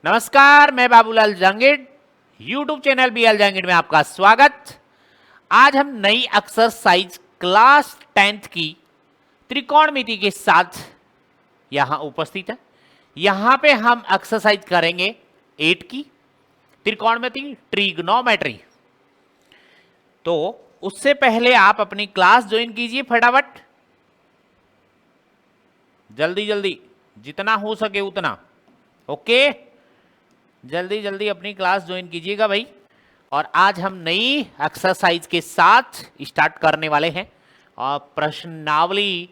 नमस्कार, मैं Babulal Jangid, YouTube channel BL Jangid में आपका स्वागत। आज हम नई एक्सरसाइज क्लास 10th की त्रिकोणमिति के साथ यहां उपस्थित है। यहां पे हम एक्सरसाइज करेंगे 8 की त्रिकोणमिति ट्रिग्नोमेट्री। तो उससे पहले आप अपनी क्लास ज्वाइन कीजिए फटाफट, जल्दी जल्दी, जितना हो सके उतना। ओके, जल्दी जल्दी अपनी क्लास ज्वाइन कीजिएगा भाई। और आज हम नई एक्सरसाइज के साथ स्टार्ट करने वाले हैं और प्रश्नावली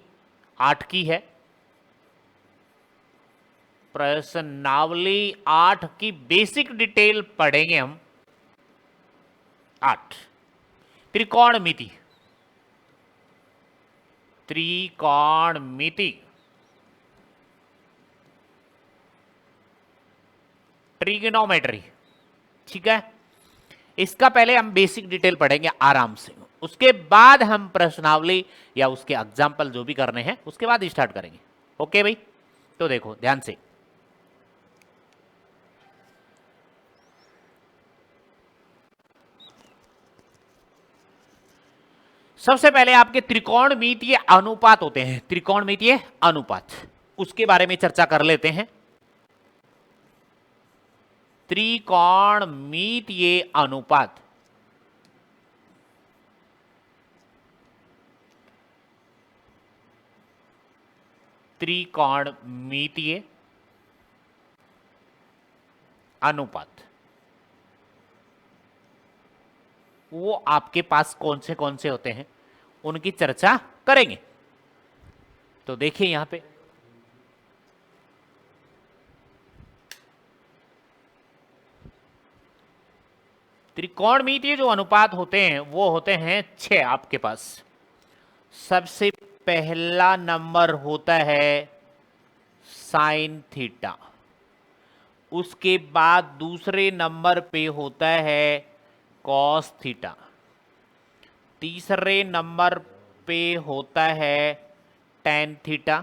8 की है। प्रश्नावली 8 की बेसिक डिटेल पढ़ेंगे हम। 8 त्रिकोणमिति, त्रिकोणमिति ट्रिग्नोमेट्री, ठीक है। इसका पहले हम बेसिक डिटेल पढ़ेंगे आराम से, उसके बाद हम प्रश्नावली या उसके एग्जाम्पल जो भी करने हैं उसके बाद स्टार्ट करेंगे। ओके भाई, तो देखो ध्यान से। सबसे पहले आपके त्रिकोणमितीय अनुपात होते हैं, त्रिकोणमितीय अनुपात, उसके बारे में चर्चा कर लेते हैं। त्रिकोणमितीय अनुपात, त्रिकोणमितीय अनुपात वो आपके पास कौन से होते हैं उनकी चर्चा करेंगे। तो देखिए यहां पे त्रिकोणमितीय जो अनुपात होते हैं वो होते हैं 6 आपके पास। सबसे पहला नंबर होता है साइन थीटा, उसके बाद दूसरे नंबर पे होता है कॉस थीटा, तीसरे नंबर पे होता है टेन थीटा,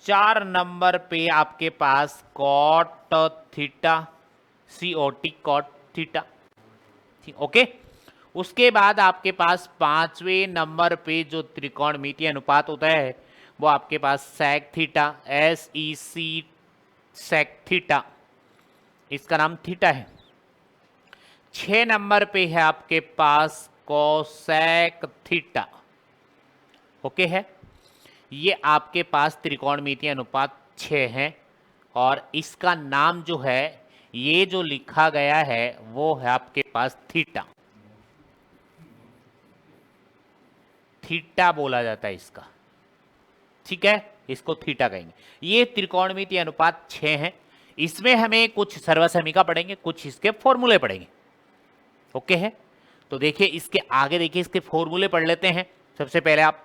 4 नंबर पे आपके पास cot theta, COT cot theta, ठीक। ओके, उसके बाद आपके पास 5वें नंबर पे जो त्रिकोणमितीय अनुपात होता है वो आपके पास sec theta, SEC sec theta, इसका नाम थीटा है। 6 नंबर पे है आपके पास कोसेक थीटा। ओके है, ये आपके पास त्रिकोणमितीय अनुपात 6 है और इसका नाम जो है, ये जो लिखा गया है वो है आपके पास थीटा। थीटा बोला जाता है इसका, ठीक है, इसको थीटा कहेंगे। ये त्रिकोणमितीय अनुपात 6 है। इसमें हमें कुछ सर्वसमीका पढ़ेंगे, कुछ इसके फॉर्मूले पढ़ेंगे। ओके है, तो देखिए इसके आगे देखिए इसके फॉर्मूले पढ़ लेते हैं। सबसे पहले आप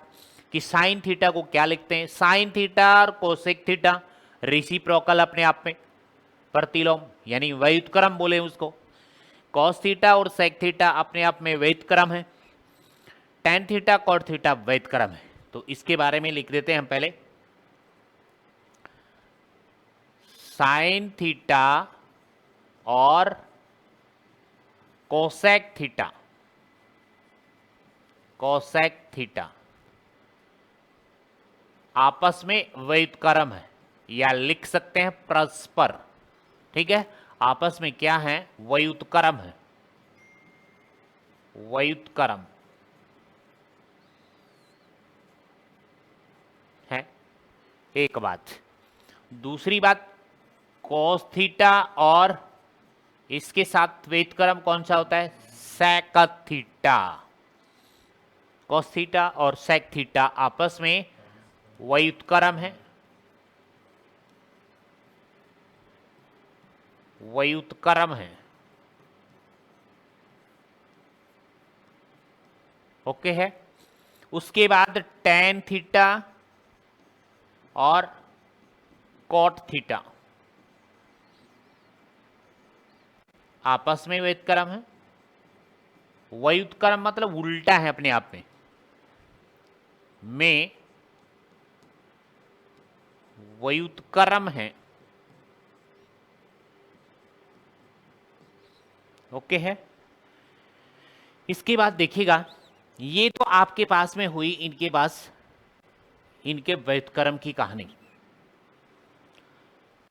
कि साइन थीटा को क्या लिखते हैं। साइन थीटा और कोसेक थीटा रेसिप्रोकल अपने आप में, प्रतिलोम यानी व्युत्क्रम बोले उसको। कॉस थीटा और सेक थीटा अपने आप में व्युत्क्रम है। टेन थीटा कॉट थीटा व्युत्क्रम है। तो इसके बारे में लिख देते हैं हम पहले। साइन थीटा और कोसेक थीटा, कोसेक थीटा आपस में व्युत्क्रम है या लिख सकते हैं परस्पर, ठीक है। आपस में क्या है, व्युत्क्रम है, व्युत्क्रम है। एक बात, दूसरी बात, कोस थीटा और इसके साथ व्युत्क्रम कौन सा होता है, सेक थीटा। कोस थीटा और सेक थीटा आपस में व्युत्क्रम है, व्युत्क्रम है। ओके है, उसके बाद टेन थीटा और कॉट थीटा आपस में व्युत्क्रम है। व्युत्क्रम मतलब उल्टा है अपने आप में व्युत्क्रम है ओके है। इसके बाद देखिएगा, ये तो आपके पास में हुई इनके पास इनके व्युत्क्रम की कहानी।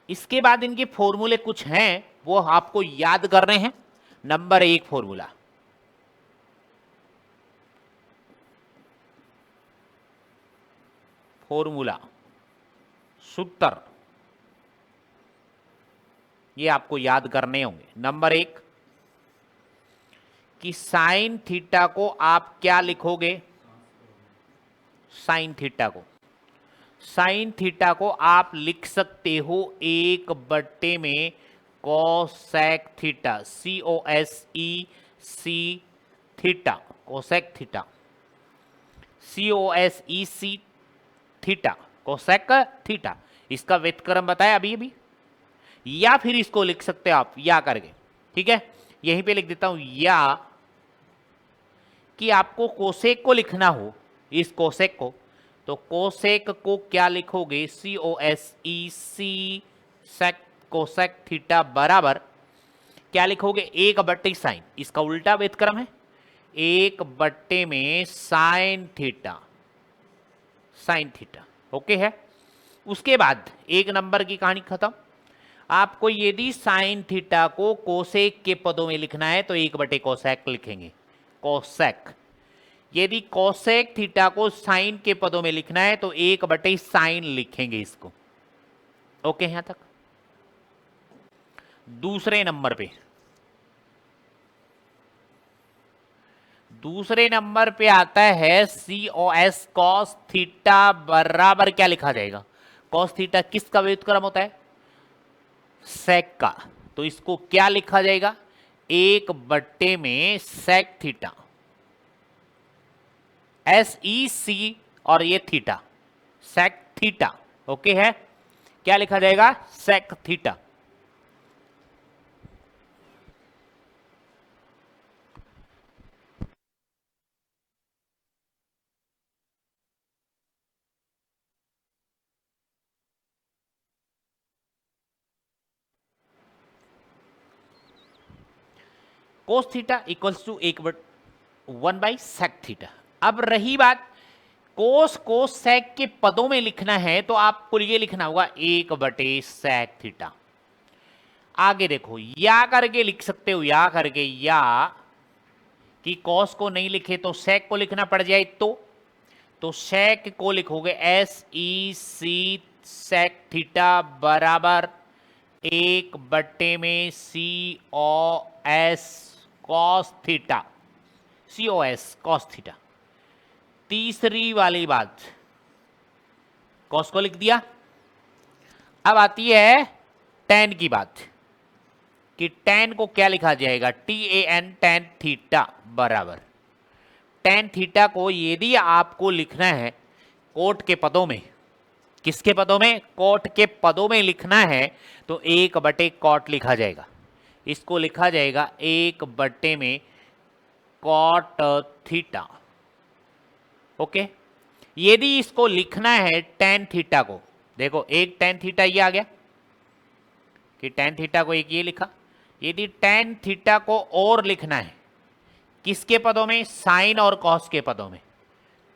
इसके बाद इनके फॉर्मूले कुछ हैं, वो आपको याद करने हैं। नंबर 1 फॉर्मूला, सूत्र, ये आपको याद करने होंगे। नंबर 1 कि साइन थीटा को आप क्या लिखोगे? साइन थीटा को आप लिख सकते हो 1 में cosec theta, COSEC theta, cosec theta, COSEC theta, cosec theta. इसका व्युत्क्रम बताया अभी अभी। या फिर इसको लिख सकते हो आप या करके, ठीक है, यहीं पे लिख देता हूं, या कि आपको कोसेक को लिखना हो, इस कोसेक को, तो कोसेक को क्या लिखोगे? COSEC सेक कोसेक थीटा बराबर क्या लिखोगे? 1/sin, इसका उल्टा व्युत्क्रम है, 1 में साइन थीटा, ओके है। उसके बाद 1 नंबर की कहानी खत्म। आपको यदि साइन थीटा को कोसेक के पदों में लिखना है तो 1/कोसेक लिखेंगे, कोसेक। यदि कोसेक थीटा को साइन के पदों में लिखना है तो 1/साइन लिखेंगे इसको, ओके यहां तक। दूसरे नंबर पे आता है COS कॉस थीटा बराबर क्या लिखा जाएगा? कॉस थीटा किसका व्युत्क्रम होता है? सेक का। तो इसको क्या लिखा जाएगा? 1 में सेक थीटा, SEC और ये थीटा, सेक थीटा, ओके है। क्या लिखा जाएगा? Sec theta. Cos theta equals to 1/सेक थीटा। अब रही बात कोस सेक के पदों में लिखना है तो आपको ये लिखना होगा 1/सेक थीटा। आगे देखो, या करके लिख सकते हो, या करके, या कि कॉस को नहीं लिखे तो सेक को लिखना पड़ जाए, तो सेक को लिखोगे SEC सेक थीटा बराबर 1 में COS cos theta, COS cos theta. तीसरी वाली बात, कॉस को लिख दिया। अब आती है टेन की बात कि टेन को क्या लिखा जाएगा? TAN टेन थीटा बराबर, टेन थीटा को यदि आपको लिखना है कोट के पदों में, किसके पदों में? कोट के पदों में लिखना है तो 1/कॉट लिखा जाएगा। इसको लिखा जाएगा 1 में कॉट थीटा, ओके। यदि इसको लिखना है टेन थीटा को, देखो एक टेन थीटा ये आ गया कि टेन थीटा को एक ये लिखा। यदि टेन थीटा को और लिखना है किसके पदों में? साइन और कॉस के पदों में।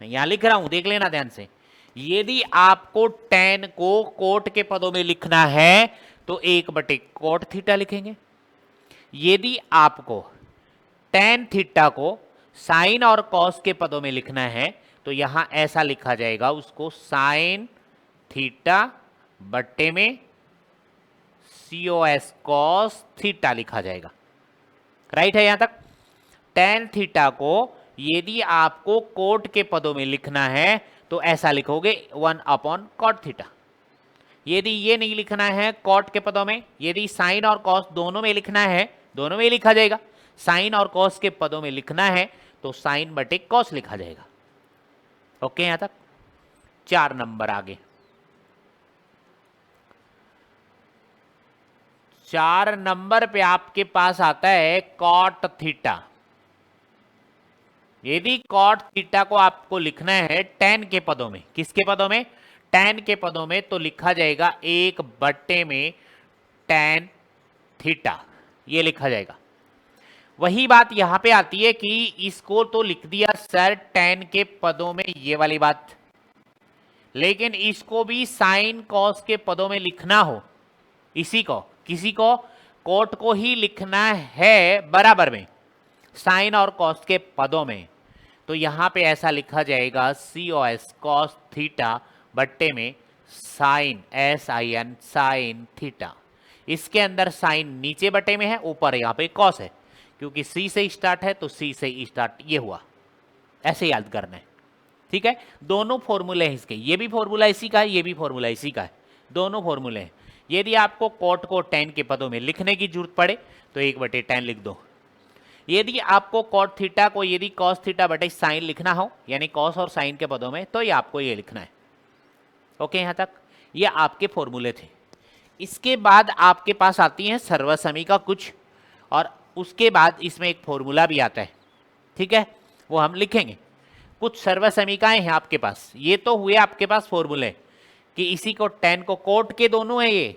मैं यहां लिख रहा हूं, देख लेना ध्यान से। यदि आपको टेन को कोट के पदों में लिखना है तो 1/कोट थीटा लिखेंगे। यदि आपको टेन थीटा को साइन और कॉस के पदों में लिखना है तो यहां ऐसा लिखा जाएगा, उसको साइन थीटा बट्टे में COS कॉस थीटा लिखा जाएगा। राइट है यहां तक। टेन थीटा को यदि आपको कोट के पदों में लिखना है तो ऐसा लिखोगे 1/कॉट थीटा। यदि ये नहीं लिखना है कॉट के पदों में, यदि साइन और कॉस दोनों में लिखना है, दोनों में लिखा जाएगा। साइन और कॉस के पदों में लिखना है तो साइन बटे कॉस लिखा जाएगा, ओके यहां तक। 4 नंबर आगे, 4 नंबर पे आपके पास आता है कॉट थीटा। यदि कॉट थीटा को आपको लिखना है टेन के पदों में, किसके पदों में? टेन के पदों में, तो लिखा जाएगा 1 में टेन थीटा, ये लिखा जाएगा। वही बात यहां पे आती है कि इसको तो लिख दिया सर tan के पदों में, ये वाली बात, लेकिन इसको भी साइन कॉस के पदों में लिखना हो, इसी को किसी को कोट को ही लिखना है बराबर में साइन और कॉस के पदों में, तो यहां पे ऐसा लिखा जाएगा COS कॉस थीटा बट्टे में साइन SIN साइन थीटा। इसके अंदर साइन नीचे बटे में है, ऊपर यहाँ पे कॉस है, क्योंकि C से स्टार्ट है तो C से स्टार्ट ये हुआ, ऐसे याद करना है। ठीक है, दोनों फॉर्मूले हैं इसके, ये भी फॉर्मूला इसी का है, ये भी फॉर्मूला इसी का है, दोनों फॉर्मूले हैं। यदि आपको कॉट को tan के पदों में लिखने की जरूरत पड़े तो 1/tan लिख दो। यदि आपको कॉट थीटा को यदि कॉस थीटा बटे साइन लिखना हो, यानी कॉस और साइन के पदों में, तो ये आपको ये लिखना है। ओके, यहां तक ये आपके फॉर्मूले थे। इसके बाद आपके पास आती है सर्वसमीका कुछ, और उसके बाद इसमें एक फॉर्मूला भी आता है। ठीक है, वो हम लिखेंगे। कुछ सर्वसमीकाएं हैं आपके पास, ये तो हुए आपके पास फॉर्मूले कि इसी को tan को कोट के दोनों है ये,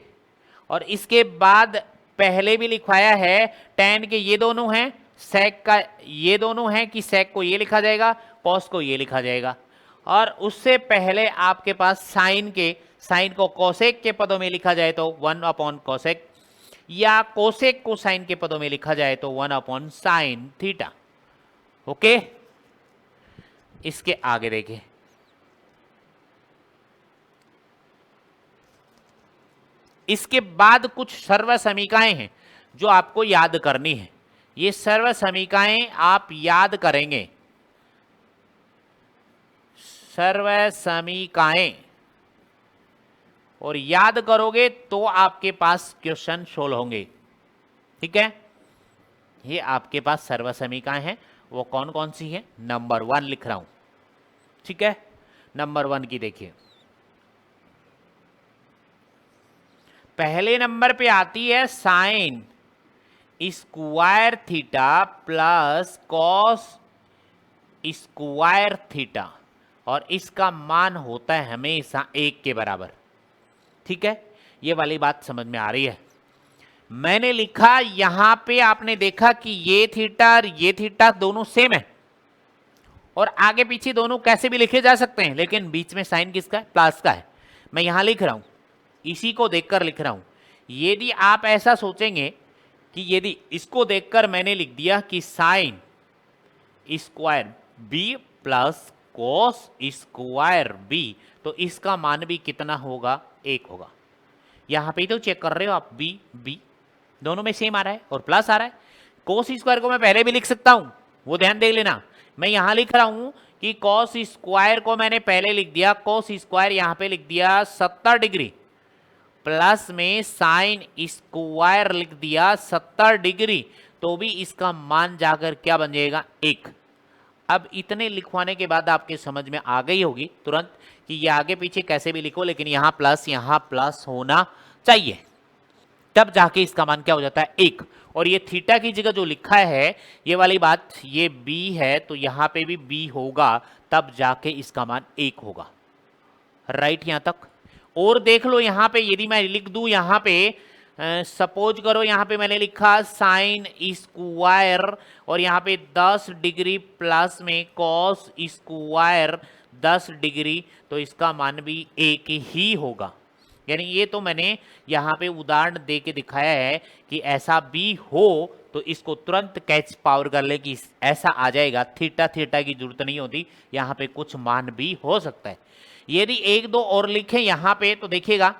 और इसके बाद पहले भी लिखवाया है tan के ये दोनों हैं, sec का ये दोनों हैं कि sec को ये लिखा जाएगा, cos को ये लिखा जाएगा, और उससे पहले आपके पास साइन को कोसेक के पदों में लिखा जाए तो 1/cosec, या कोसेक को साइन के पदों में लिखा जाए तो 1/sin थीटा। ओके, इसके आगे देखिए, इसके बाद कुछ सर्वसमीकाएं हैं जो आपको याद करनी है। ये सर्वसमीकाएं आप याद करेंगे, सर्वसमीकाएं, और याद करोगे तो आपके पास क्वेश्चन सोल्व होंगे। ठीक है, ये आपके पास सर्वसमीकाएं हैं, वो कौन कौन सी है, नंबर 1 लिख रहा हूं। ठीक है, नंबर 1 की देखिए, पहले नंबर पे आती है sine square theta plus cos square theta, और इसका मान होता है हमेशा 1 के बराबर। ठीक है, ये वाली बात समझ में आ रही है। मैंने लिखा यहां पे, आपने देखा कि ये थीटा और ये थीटा दोनों सेम है, और आगे पीछे दोनों कैसे भी लिखे जा सकते हैं, लेकिन बीच में साइन किसका है, प्लस का है। मैं यहां लिख रहा हूं, इसी को देखकर लिख रहा हूं। यदि आप ऐसा सोचेंगे कि यदि इसको देखकर मैंने लिख दिया कि sine square B plus cos square B, तो इसका मान भी कितना होगा, 1 होगा। यहां पे तो चेक कर रहे हो आप, बी दोनों में सेम आ रहा है और प्लस आ रहा है। कॉस स्क्वायर को मैं पहले भी लिख सकता हूं, वो ध्यान दे लेना। मैं यहां लिख रहा हूं कि कॉस स्क्वायर को मैंने पहले लिख दिया, कॉस स्क्वायर यहां पे लिख दिया 70 डिग्री, प्लस में साइन स्क्वायर लिख दिया 70 डिग्री, तो भी इसका मान जाकर क्या बन जाएगा, 1। अब इतने लिखवाने के बाद आपके समझ में आ गई होगी तुरंत कि ये आगे पीछे कैसे भी लिखो, लेकिन यहां प्लस होना चाहिए, तब जाके इसका मान क्या हो जाता है, 1। और ये थीटा की जगह जो लिखा है ये वाली बात, ये b है तो यहां पे भी b होगा, तब जाके इसका मान 1 होगा। राइट, यहां तक। और देख लो यहां पे, यदि मैं लिख दूं यहां पे, सपोज करो यहां पे मैंने लिखा साइन स्क्वायर और यहां पे 10 डिग्री प्लस में कॉस स्क्वायर 10 डिग्री, तो इसका मान भी 1 ही होगा। यानी ये तो मैंने यहाँ पे उदाहरण दे के दिखाया है कि ऐसा भी हो तो इसको तुरंत कैच पावर कर ले कि ऐसा आ जाएगा, थीटा की जरूरत नहीं होती, यहाँ पे कुछ मान भी हो सकता है। यदि 1-2 और लिखें यहाँ पे तो देखिएगा,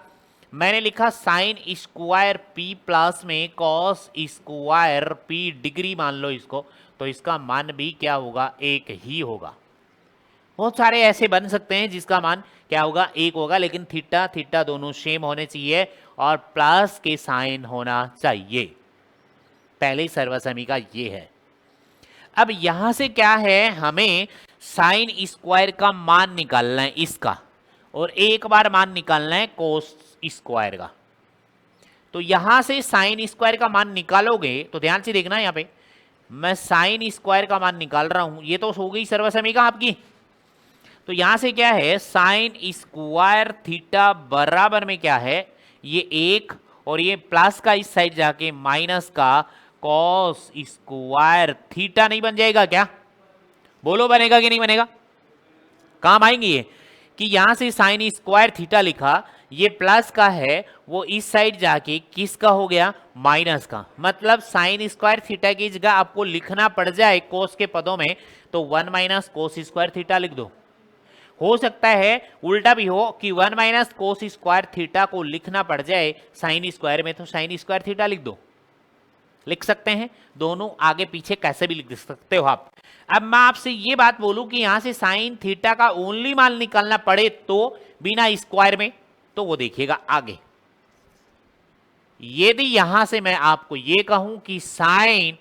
मैंने लिखा साइन स्क्वायर p प्लस में कॉस स्क्वायर p डिग्री मान लो इसको, तो इसका मान भी क्या होगा, 1 ही होगा। बहुत सारे ऐसे बन सकते हैं जिसका मान क्या होगा, 1 होगा, लेकिन थीटा दोनों सेम होने चाहिए और प्लस के साइन होना चाहिए। पहले सर्वसमीका ये है। अब यहां से क्या है, हमें साइन स्क्वायर का मान निकालना है इसका, और एक बार मान निकालना है कोस स्क्वायर का। तो यहां से साइन स्क्वायर का मान निकालोगे तो ध्यान से देखना, यहां पे मैं साइन स्क्वायर का मान निकाल रहा हूं, ये तो हो गई सर्वसमीका आपकी। तो यहां से क्या है, साइन स्क्वायर थीटा बराबर में क्या है, ये 1, और ये प्लस का इस साइड जाके माइनस का कॉस स्क्वायर थीटा नहीं बन जाएगा क्या? बोलो बनेगा कि नहीं बनेगा? काम आएंगे ये कि यहां से साइन स्क्वायर थीटा लिखा, ये प्लस का है, वो इस साइड जाके किसका हो गया? माइनस का। मतलब साइन स्क्वायर थीटा की जगह आपको लिखना पड़ जाए कोस के पदों में तो 1 माइनस कोस स्क्वायर थीटा लिख दो। हो सकता है उल्टा भी हो कि 1 माइनस कोस स्क्वायर थीटा को लिखना पड़ जाए साइन स्क्वायर में, तो साइन स्क्वायर थीटा लिख दो। लिख सकते हैं, दोनों आगे पीछे कैसे भी लिख सकते हो आप। अब मैं आपसे ये बात बोलूं कि यहां से साइन थीटा का ओनली मान निकालना पड़े तो बिना स्क्वायर में, तो वो देखिएगा आगे। यदि यहां से मैं आपको ये कहूं कि साइन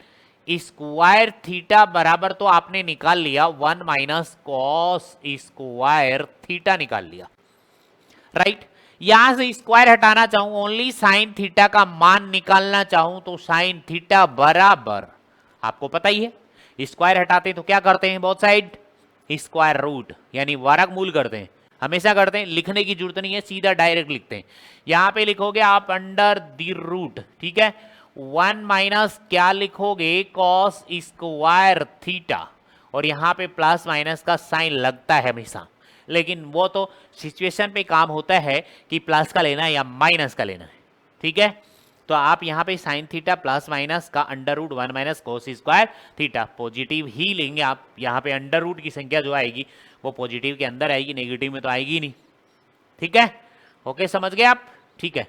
स्क्वायर थीटा बराबर, तो आपने निकाल लिया 1 माइनस कॉस स्क्वायर थीटा निकाल लिया, राइट। यहां से स्क्वायर हटाना चाहूं, ओनली साइन थीटा का मान निकालना चाहूं तो साइन थीटा बराबर, आपको पता ही है स्क्वायर हटाते तो क्या करते हैं, बोथ साइड स्क्वायर रूट यानी वर्गमूल करते हैं, हमेशा करते हैं, लिखने की जरूरत नहीं है, सीधा डायरेक्ट लिखते हैं। यहां पे लिखोगे आप अंडर द रूट, ठीक है। 1 माइनस क्या लिखोगे, कॉस स्क्वायर थीटा, और यहां पे प्लस माइनस का साइन लगता है हमेशा, लेकिन वो तो सिचुएशन पे काम होता है कि प्लस का लेना है या माइनस का लेना है, ठीक है। तो आप यहाँ पे साइन थीटा प्लस माइनस का under root 1 minus cos square theta positive ही लेंगे आप। यहाँ पे अंडर रूट की संख्या जो आएगी वो पॉजिटिव के अंदर आएगी, नेगेटिव में तो आएगी नहीं, ठीक है। ओके, समझ गए आप? ठीक है।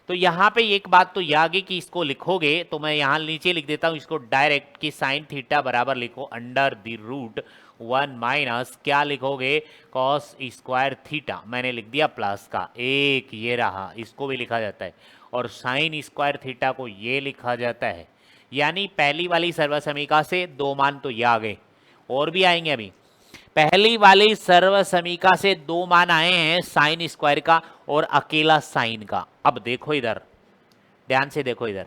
तो यहाँ पे एक बात तो ये आगे कि इसको लिखोगे तो मैं यहाँ नीचे लिख देता हूँ इसको डायरेक्ट कि साइन थीटा बराबर लिखो अंडर द रूट 1 माइनस क्या लिखोगे, कॉस स्क्वायर थीटा, मैंने लिख दिया प्लस का एक, ये रहा, इसको भी लिखा जाता है, और साइन स्क्वायर थीटा को ये लिखा जाता है। यानी पहली वाली सर्वसमीका से दो मान तो ये आ गए, और भी आएंगे अभी। पहली वाली सर्वसमीका से दो मान आए हैं साइन स्क्वायर का और अकेला साइन का। अब देखो इधर, ध्यान से देखो इधर,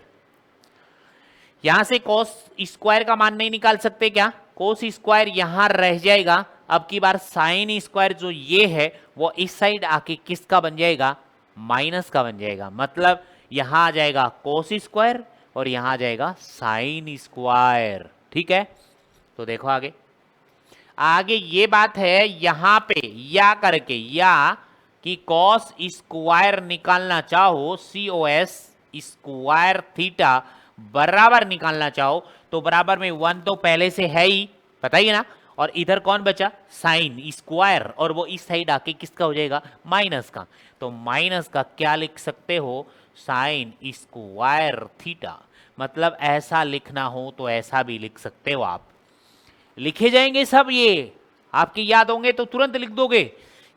यहां से कोस स्क्वायर का मान नहीं निकाल सकते क्या? कोस स्क्वायर यहां रह जाएगा, अब की बार साइन स्क्वायर जो ये है वो इस साइड आके किसका बन जाएगा, माइनस का बन जाएगा। मतलब यहां आ जाएगा कोस स्क्वायर और यहां आ जाएगा साइन स्क्वायर, ठीक है। तो देखो आगे, आगे ये बात है यहां पे या करके, या कि कॉस स्क्वायर निकालना चाहो, COS स्क्वायर थीटा बराबर निकालना चाहो तो बराबर में 1 तो पहले से है ही, पता ही है ना, और इधर कौन बचा, साइन स्क्वायर, और वो इस साइड आके किसका हो जाएगा, माइनस का। तो माइनस का क्या लिख सकते हो, साइन स्क्वायर थीटा। मतलब ऐसा लिखना हो तो ऐसा भी लिख सकते हो आप, लिखे जाएंगे सब, ये आपके याद होंगे तो तुरंत लिख दोगे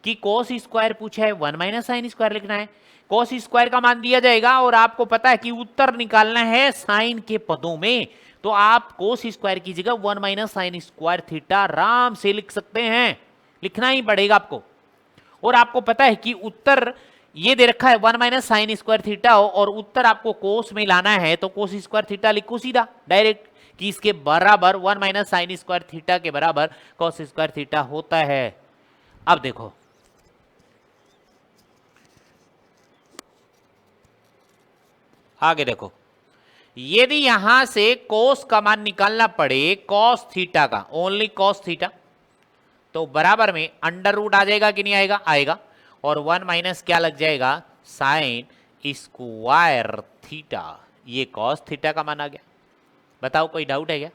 कि कोस स्क्वायर पूछा है 1 माइनस साइन स्क्वायर लिखना है, कोस स्क्वायर का मान दिया जाएगा और आपको पता है कि उत्तर निकालना है साइन के पदों में, तो आप कोस स्क्वायर की जगह 1 माइनस साइन स्क्वायर थीटा आराम से लिख सकते हैं, लिखना ही पड़ेगा आपको। और आपको पता है कि उत्तर ये दे रखा है 1 माइनस साइन स्क्वायर थीटा और उत्तर आपको कोस में लाना है, तो कोस स्क्वायर थीटा लिखो सीधा डायरेक्ट कि इसके बराबर 1 माइनस साइन स्क्वायर थीटा के बराबर कॉस स्क्वायर थीटा होता है। अब देखो आगे देखो, यदि यहां से कोस का मान निकालना पड़े कॉस थीटा का, ओनली कॉस थीटा, तो बराबर में अंडर रूट आ जाएगा कि नहीं आएगा, आएगा, और 1 माइनस क्या लग जाएगा, साइन स्क्वायर थीटा, ये कॉस थीटा का मान आ गया। बताओ कोई डाउट है क्या?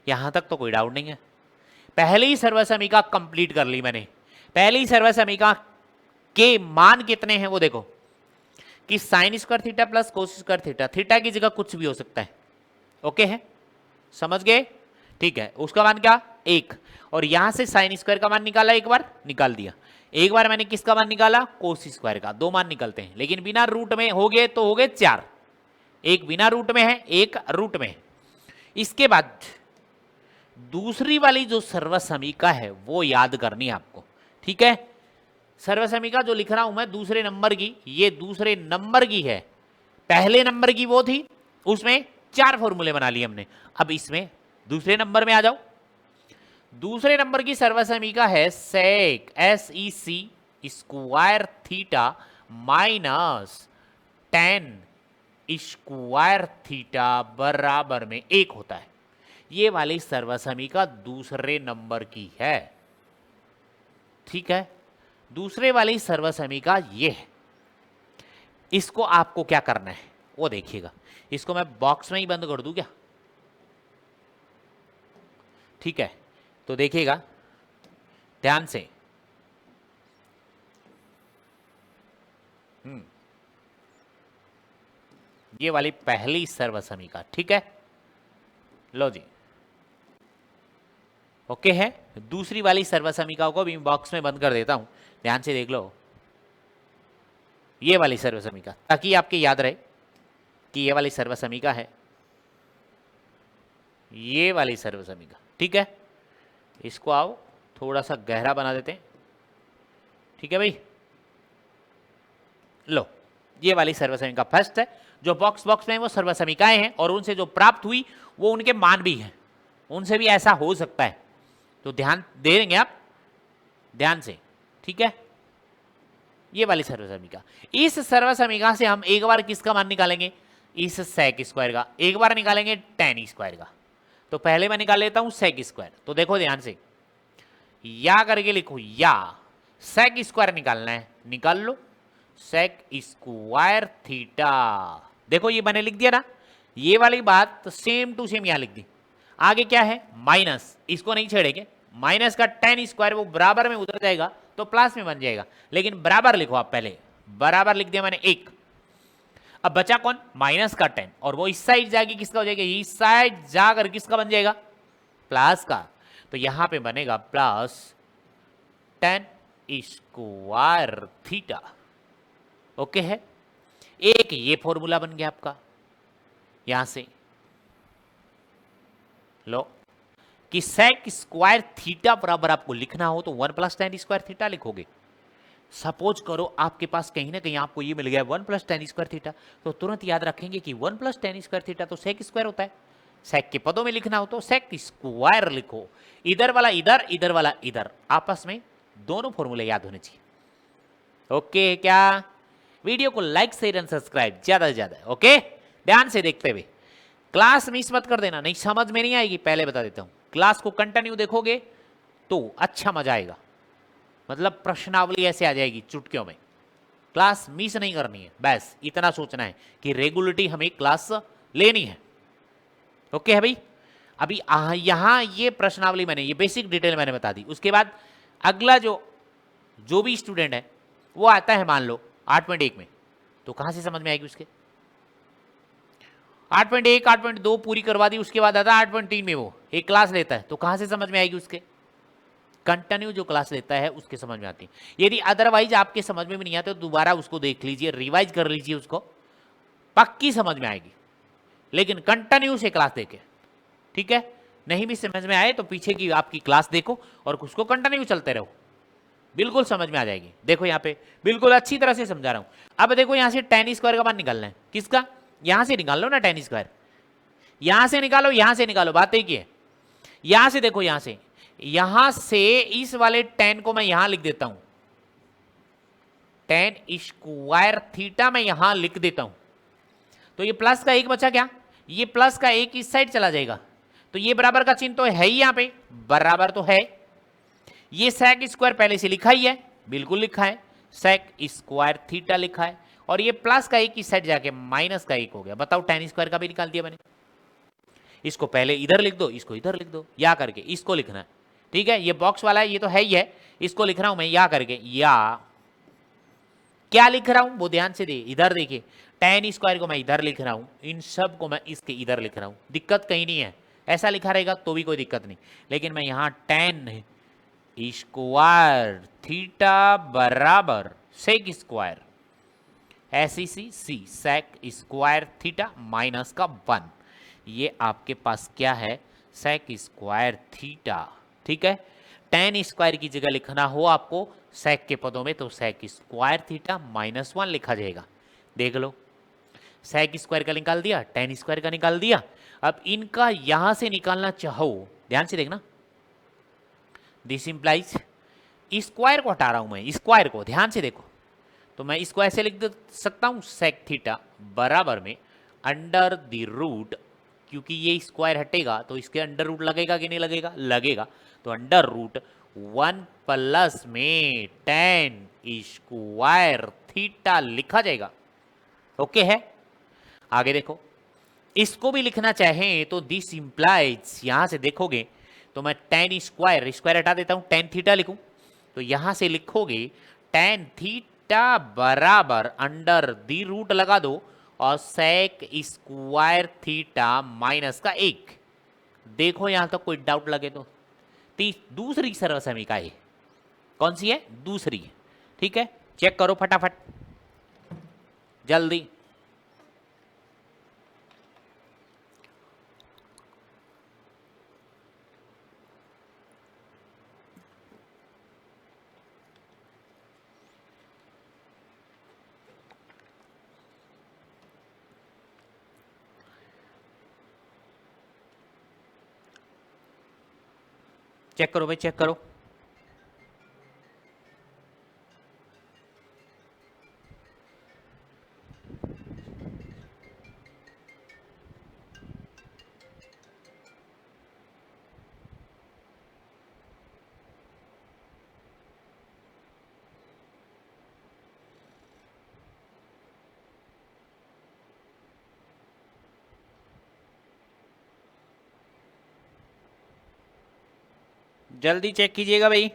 यहां तक तो कोई डाउट नहीं है। पहली सर्वसमीका कंप्लीट कर ली मैंने। पहली सर्वसमीका के मान कितने हैं वो देखो कि sine square theta plus cos square theta, theta की जगह कुछ भी हो सकता है, ओके है, समझ गए? ठीक है, उसका मान क्या, 1, और यहां से साइन स्क्वायर का मान निकाला, एक बार निकाल दिया, एक बार मैंने किसका मान निकाला, कोस स्क्वायर का। दो मान निकलते हैं, लेकिन बिना रूट में हो गए तो हो गए 4, एक बिना रूट में है, एक रूट में। इसके बाद दूसरी वाली जो सर्वसमीका है वो याद करनी है आपको, ठीक है। सर्वसमीका जो लिख रहा हूं मैं दूसरे नंबर की, ये दूसरे नंबर की है, पहले नंबर की वो थी, उसमें 4 फॉर्मूले बना लिए हमने। अब इसमें दूसरे नंबर में आ जाओ। दूसरे नंबर की सर्वसमीका है सेक SEC square theta minus 10 square theta बराबर में 1 होता है। ये वाली सर्वसमीका दूसरे नंबर की है, ठीक है। दूसरे वाली सर्वसमीका ये है। इसको आपको क्या करना है वो देखिएगा। इसको मैं बॉक्स में ही बंद कर दूं क्या? ठीक है, तो देखिएगा ध्यान से। ये वाली पहली सर्वसमीका, ठीक है। लो जी, ओके है। दूसरी वाली सर्वसमीका को भी बॉक्स में बंद कर देता हूं, ध्यान से देख लो। ये वाली सर्वसमीका, ताकि आपके याद रहे कि ये वाली सर्वसमीका है, ये वाली सर्वसमीका, ठीक है। इसको आओ थोड़ा सा गहरा बना देते हैं, ठीक है भाई। लो, ये वाली सर्वसमीका फर्स्ट है। जो बॉक्स में वो सर्वसमीकाएं हैं और उनसे जो प्राप्त हुई वो उनके मान भी हैं, उनसे भी ऐसा हो सकता है, तो ध्यान दे देंगे आप ध्यान से, ठीक है। ये वाली सर्वसमीका, इस सर्वसमीका से हम एक बार किसका मान निकालेंगे? इस सेक स्क्वायर का। एक बार निकालेंगे टेन स्क्वायर का। तो पहले मैं निकाल लेता हूं सेक स्क्वायर। तो देखो ध्यान से, या करके लिखो, या सेक स्क्वायर निकालना है, निकाल लो। सेक स्क्वायर थीटा, देखो ये मैंने लिख दिया ना, ये वाली बात तो सेम टू सेम यहां लिख दी। आगे क्या है? माइनस, इसको नहीं छेड़ेंगे। माइनस का टेन स्क्वायर वो बराबर में उतर जाएगा तो प्लस में बन जाएगा, लेकिन बराबर लिखो आप। पहले बराबर लिख दिया मैंने 1। अब बचा कौन? माइनस का 10, और वो इस साइड जाके किसका हो जाएगा? इस साइड जाकर किसका बन जाएगा? प्लस का। तो यहां पे बनेगा प्लस 10 स्क्वायर थीटा, ओके है। एक ये फॉर्मूला बन गया आपका। यहां से लो कि सेक स्क्वायर थीटा बराबर आपको लिखना हो तो 1 + tan स्क्वायर थीटा लिखोगे। सपोज करो आपके पास कहीं ना कहीं आपको ये मिल गया 1 + tan स्क्वायर थीटा, तो तुरंत याद रखेंगे कि 1 + tan स्क्वायर थीटा तो सेक स्क्वायर होता है। सेक के पदों में लिखना हो तो सेक स्क्वायर लिखो। इधर वाला इधर, इधर वाला इधर, आपस में दोनों फॉर्मूले याद होने चाहिए, ओके। क्या? वीडियो को लाइक शेयर एंड सब्सक्राइब ज्यादा से ज्यादा, ओके। ध्यान से देखते हुए, क्लास मिस मत कर देना, नहीं समझ में नहीं आएगी, पहले बता देता हूं। क्लास को कंटिन्यू देखोगे तो अच्छा मजा आएगा, मतलब प्रश्नावली ऐसे आ जाएगी चुटकियों में। क्लास मिस नहीं करनी है, बस इतना सोचना है कि रेगुलरिटी हमें क्लास लेनी है, ओके है भाई। अभी यहां ये प्रश्नावली मैंने, ये बेसिक डिटेल मैंने बता दी। उसके बाद अगला जो भी स्टूडेंट है वो आता है मान लो 8.1 में, तो कहां से समझ में आएगी उसके? 8.1 8.2 पूरी करवा दी, उसके बाद आता है 8.3 में, वो एक क्लास लेता है, तो कहां से समझ में आएगी उसके? कंटिन्यू जो क्लास लेता है उसके समझ में आती है। यदि अदरवाइज आपके समझ में भी नहीं आता तो दोबारा उसको देख लीजिए, रिवाइज कर लीजिए, उसको पक्की समझ में आएगी, लेकिन कंटिन्यू से क्लास देखे, ठीक है। नहीं भी समझ में आए तो पीछे की आपकी क्लास देखो और उसको कंटिन्यू चलते रहो, बिल्कुल समझ में आ जाएगी। देखो यहाँ पे बिल्कुल अच्छी तरह से समझा रहा हूं। अब देखो यहाँ से tan स्क्वायर का मान निकालना है, किसका? यहां से निकाल लो ना tan स्क्वायर, यहां से निकालो, यहां से निकालो, बात एक ही है। यहां से देखो, यहां से इस वाले tan को मैं यहां लिख देता हूं, tan स्क्वायर थीटा मैं यहां लिख देता हूं, तो ये प्लस का 1 बचा क्या? ये प्लस का 1 इस साइड चला जाएगा, तो ये बराबर का चिन्ह तो है ही, यहां पे बराबर तो है। ये सेक स्क्वायर पहले से लिखा ही है, बिल्कुल लिखा है, सेक स्क्वायर थीटा लिखा है, और ये प्लस का 1 इस साइड जाके माइनस का 1 हो गया। बताओ, tan स्क्वायर का भी निकाल दिया मैंने। इसको पहले इधर लिख दो, इसको इधर लिख दो, या करके इसको लिखना है, ठीक है। ये बॉक्स वाला है, ये तो है ही है, इसको लिख रहा हूं मैं या करके। या क्या लिख रहा हूं वो ध्यान से इधर देखिए, tan स्क्वायर को मैं इधर लिख रहा हूं, इन सब को मैं इसके इधर लिख रहा हूं, दिक्कत कहीं नहीं है। ऐसा लिखा रहेगा तो भी कोई दिक्कत नहीं, लेकिन मैं यहां tan स्क्वायर थीटा बराबर sec square sec square theta minus का 1, ये आपके पास क्या है? सेक स्क्वायर थीटा, ठीक है। tan स्क्वायर की जगह लिखना हो आपको सेक के पदों में तो सेक स्क्वायर थीटा -1 लिखा जाएगा। देख लो, सेक स्क्वायर का निकाल दिया, tan स्क्वायर का निकाल दिया। अब इनका यहां से निकालना चाहो, ध्यान से देखना, दिस इंप्लाइज, स्क्वायर को हटा रहा हूं मैं, स्क्वायर को ध्यान से देखो, तो मैं इसको ऐसे लिख सकता हूं, सेक थीटा बराबर में अंडर द रूट, क्योंकि ये स्क्वायर हटेगा तो इसके अंडर रूट लगेगा कि नहीं लगेगा, लगेगा, तो अंडर रूट 1 प्लस में टेन स्क्वायर थीटा लिखा जाएगा। ओके है, आगे देखो, इसको भी लिखना चाहें तो दिस इंप्लाइज, यहां से देखोगे तो मैं टेन स्क्वायर, स्क्वायर हटा देता हूं, टेन थीटा लिखूं, तो यहां से लिखोगे टेन थीटा बराबर अंडर दी रूट लगा दो और सेक स्क्वायर थीटा माइनस का 1। देखो यहां तक कोई डाउट लगे तो दूसरी सरल समीका है, कौन सी है, दूसरी, ठीक है, चेक करो फटाफट जल्दी। चेक करो भाई, चेक करो। जल्दी चेक कीजिएगा भाई।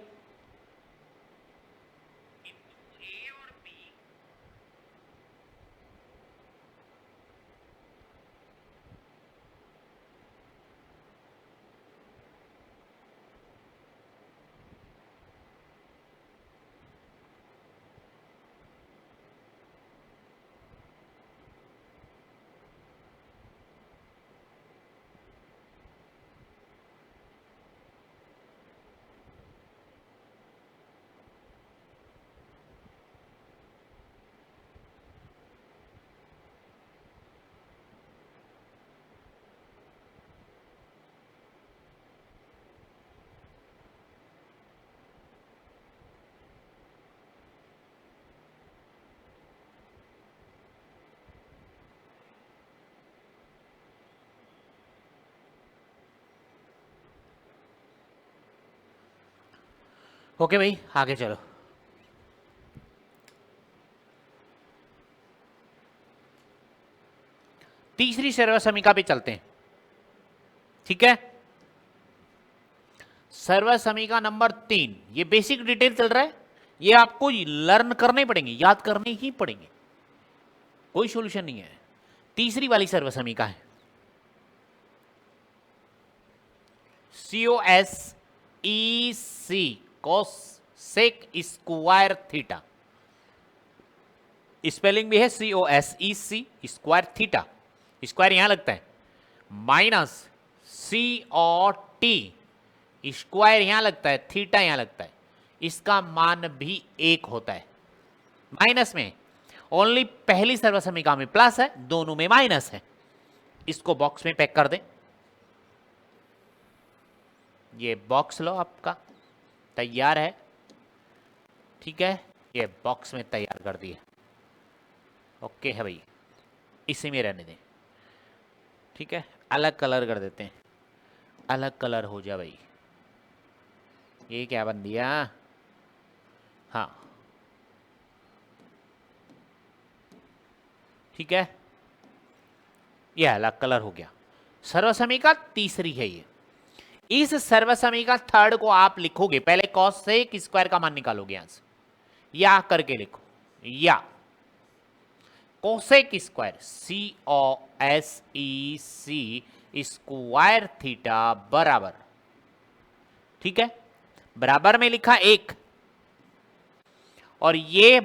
ओके भाई, आगे चलो। तीसरी सर्व समीका पे चलते हैं, ठीक है। सर्व समीका नंबर 3, ये बेसिक डिटेल चल रहा है, ये आपको लर्न करने पड़ेंगे, याद करने ही पड़ेंगे, कोई सॉल्यूशन नहीं है। तीसरी वाली सर्व समीका है COSEC cosec square theta, spelling भी है COSEC स्क्वायर थीटा, स्क्वायर यहां लगता है, माइनस COT स्क्वायर यहां लगता है, थीटा यहां लगता है, इसका मान भी 1 होता है। माइनस में ओनली पहली सर्व समीका में प्लस है, दोनों में माइनस है। इसको बॉक्स में पैक कर दें, ये बॉक्स लो आपका तैयार है, ठीक है, ये बॉक्स में तैयार कर दिए। ओके है भाई, इसी में रहने दें, ठीक है। अलग कलर कर देते हैं, अलग कलर हो जा भाई। ये क्या बन दिया, हाँ ठीक है, ये अलग कलर हो गया। सर्वसमीका तीसरी है ये। इस सर्वसमीका थर्ड को आप लिखोगे, पहले कॉसेक स्क्वायर का मान निकालोगे यहां से, या करके लिखो, या cosec square COSEC square theta बराबर, ठीक है, बराबर में लिखा 1, और ये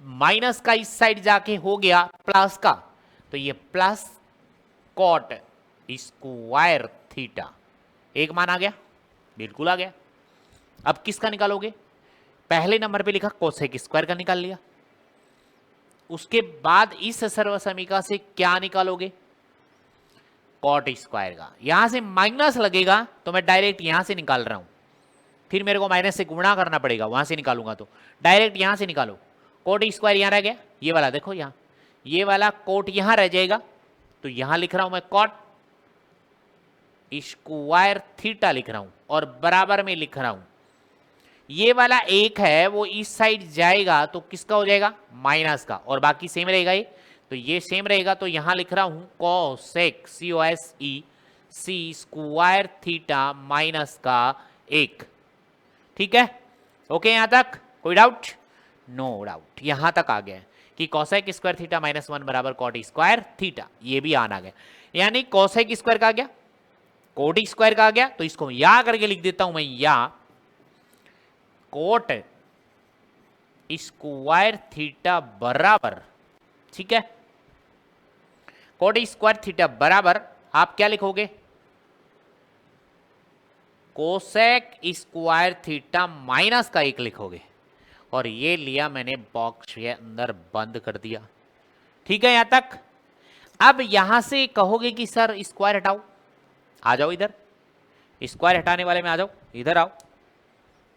माइनस का इस साइड जाके हो गया प्लस का, तो ये प्लस कॉट स्क्वायर थीटा, एक मान आ गया, बिल्कुल आ गया। अब किसका निकालोगे, पहले नंबर पे लिखा कोसेक स्क्वायर का निकाल लिया, उसके बाद इस सर्वसमीका से क्या निकालोगे, कॉट स्क्वायर का। यहां से माइनस लगेगा तो मैं डायरेक्ट यहां से निकाल रहा हूं, फिर मेरे को माइनस से गुणा करना पड़ेगा, वहां से निकालूंगा तो डायरेक्ट यहां से निकालो। कोट स्क्वायर यहां रह गया, ये वाला देखो, यहां ये वाला कोट यहां रह जाएगा, तो यहां लिख रहा हूं मैं कॉट स्क्वायर थीटा लिख रहा हूं और बराबर में लिख रहा हूं ये वाला एक है वो इस साइड जाएगा तो किसका हो जाएगा, माइनस का, और बाकी सेम रहेगा ये, तो ये सेम रहेगा। तो यहां लिख रहा हूं कोसेक COSE सी स्क्वायर थीटा माइनस का 1। ठीक है, ओके, यहां तक कोई डाउट? नो डाउट, यहां तक आ गया कि कोसेक स्क्वायर थीटा -1 बराबर कॉट स्क्वायर थीटा, ये भी आना गया। यानी कोसेक स्क्वायर का आ गया, कोट स्क्वायर का आ गया, तो इसको या करके लिख देता हूं मैं, या कोट स्क्वायर थीटा बराबर, ठीक है, कोट स्क्वायर थीटा बराबर आप क्या लिखोगे, कोसेक स्क्वायर थीटा माइनस का 1 लिखोगे। और ये लिया मैंने बॉक्स के अंदर बंद कर दिया। ठीक है, यहां तक। अब यहां से कहोगे कि सर स्क्वायर हटाओ, आ जाओ इधर, स्क्वायर हटाने वाले में आ जाओ, इधर आओ।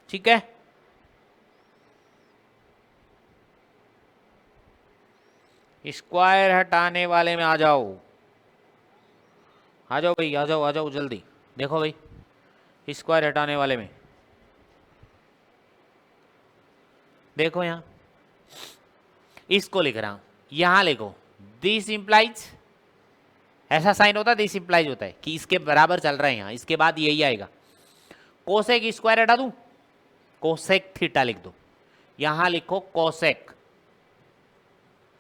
ठीक है, स्क्वायर हटाने वाले में आ जाओ, आ जाओ भाई, आ जाओ, आ जाओ जल्दी। देखो भाई, स्क्वायर हटाने वाले में देखो, यहां इसको लिख रहा हूं, यहां लिखो दिस इंप्लाइज, ऐसा साइन होता है, दिस इंप्लाइज होता है कि इसके बराबर चल रहा है यहां, इसके बाद यही आएगा। कोसेक स्क्वायर हटा दूं, कोसेक थीटा लिख दो, यहां लिखो कोसेक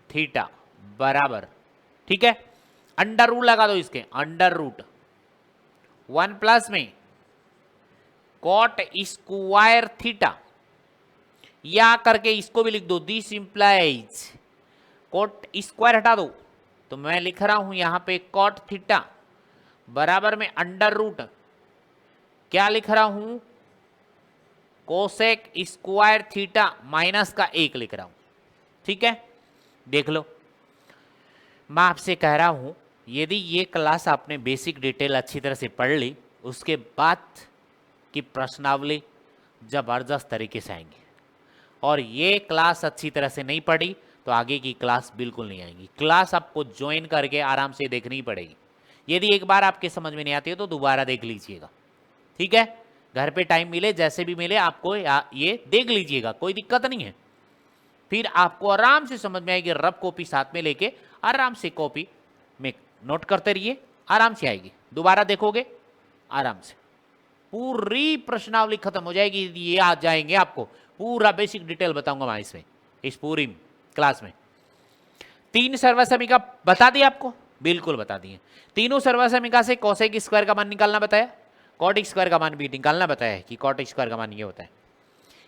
थीटा बराबर, ठीक है, अंडर रूट लगा दो इसके, अंडर रूट 1 प्लस में कॉट स्क्वायर थीटा, या करके इसको भी लिख दो, दिस इंप्लाइज, कॉट स्क्वायर हटा दो तो मैं लिख रहा हूं यहां पे कॉट थीटा बराबर में अंडर रूट, क्या लिख रहा हूं, कोसेक स्क्वायर थीटा माइनस का 1 लिख रहा हूं। ठीक है, देख लो, मैं आपसे कह रहा हूं यदि ये क्लास आपने बेसिक डिटेल अच्छी तरह से पढ़ ली, उसके बाद की प्रश्नावली जबरदस्त तरीके से आएंगी। और ये क्लास अच्छी तरह से नहीं पढ़ी तो आगे की क्लास बिल्कुल नहीं आएंगी। क्लास आपको ज्वाइन करके आराम से देखनी पड़ेगी। यदि एक बार आपके समझ में नहीं आती है तो दोबारा देख लीजिएगा। ठीक है, घर पे टाइम मिले, जैसे भी मिले, आपको ये देख लीजिएगा, कोई दिक्कत नहीं है। फिर आपको आराम से समझ में आएगी, रफ कॉपी साथ में लेके आराम से कॉपी में नोट करते रहिए, आराम से आएगी। दोबारा देखोगे आराम से पूरी प्रश्नावली खत्म हो जाएगी। ये आ जाएंगे, आपको पूरा बेसिक डिटेल बताऊंगा मैं इसमें, इस पूरी क्लास में। 3 सर्वसमीका बता दी आपको, बिल्कुल बता दिए। तीनों सर्वसमीका से कोसेक स्क्वायर का मान निकालना बताया, कॉट स्क्वायर का मान भी निकालना बताया कि कॉट स्क्वायर का मान ये होता है।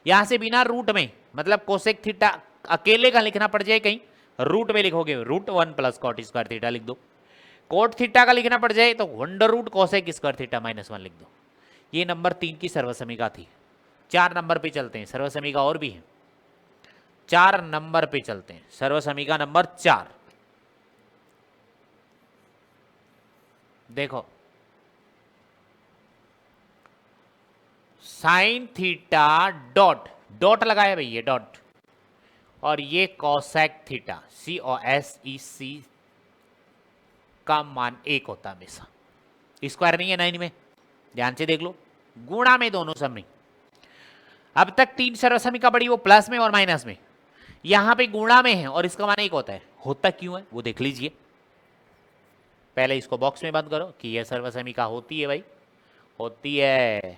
यहां से बिना रूट में, मतलब कोसेक थीटा अकेले का लिखना पड़ जाए कहीं, रूट में लिखोगे √1 प्लस कॉट स्क्वायर थीटा लिख दो। कोट थीटा का लिखना पड़ जाए तो under root cosec square theta -1 लिख दो। ये नंबर 3 की सर्वसमीका थी। 4 नंबर पे चलते हैं, सर्वसमीका और भी है। 4 नंबर पे चलते हैं, सर्वसमीका नंबर 4। देखो, साइन थीटा डॉट, डॉट लगाया भाई, ये डॉट, और ये कोसेक थीटा COSEC का मान 1 होता है हमेशा। स्क्वायर नहीं है 9 में, ध्यान से देख लो, गुणा में दोनों सब में। अब तक 3 सर्वसमीका बड़ी, वो प्लस में और माइनस में, यहां पे गुणा में है और इसका मान 1 होता है। होता क्यों है वो देख लीजिए। पहले इसको बॉक्स में बंद करो कि यह सर्वसमीका होती है भाई, होती है।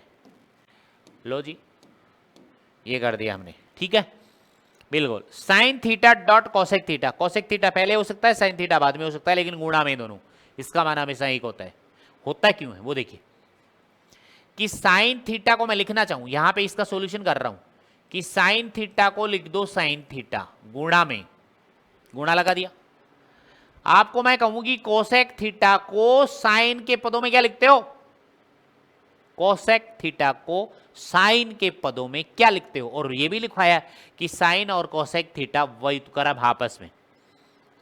लो जी, ये कर दिया हमने। ठीक है, बिल्कुल। Sine theta dot cosec theta, cosec theta पहले हो सकता है, साइन थीटा बाद में हो सकता है, लेकिन गुणा में दोनों, इसका मान हमेशा 1 होता है। होता क्यों है वो देखिए, कि साइन थीटा को मैं लिखना चाहूं, यहां पे इसका सॉल्यूशन कर रहा हूं कि साइन थीटा को लिख दो साइन थीटा, गुणा में, गुणा लगा दिया। आपको मैं कहूंगी कोसेक थीटा को साइन के पदों में क्या लिखते हो, कोसेक थीटा को साइन के पदों में क्या लिखते हो, और ये भी लिखवाया कि साइन और कोसेक थीटा व्युत्क्रम आपस में,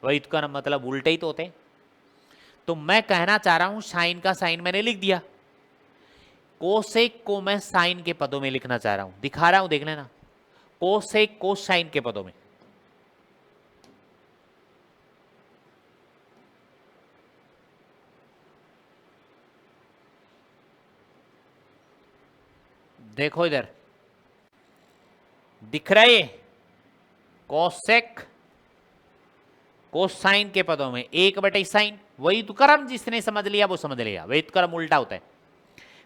व्युत्क्रम मतलब उल्टे ही तो होते हैं। तो मैं कहना चाह रहा हूं साइन का साइन मैंने लिख दिया, कोसेक को मैं साइन के पदों में लिखना चाह रहा हूं, दिखा रहा हूं, देख लेना, कोसेक को साइन के पदों में। देखो इधर दिख रहा है ये कोसेक कोसाइन के पदों में 1/sin, व्युत्क्रम जिसने समझ लिया वो समझ लिया, व्युत्क्रम उल्टा होता है।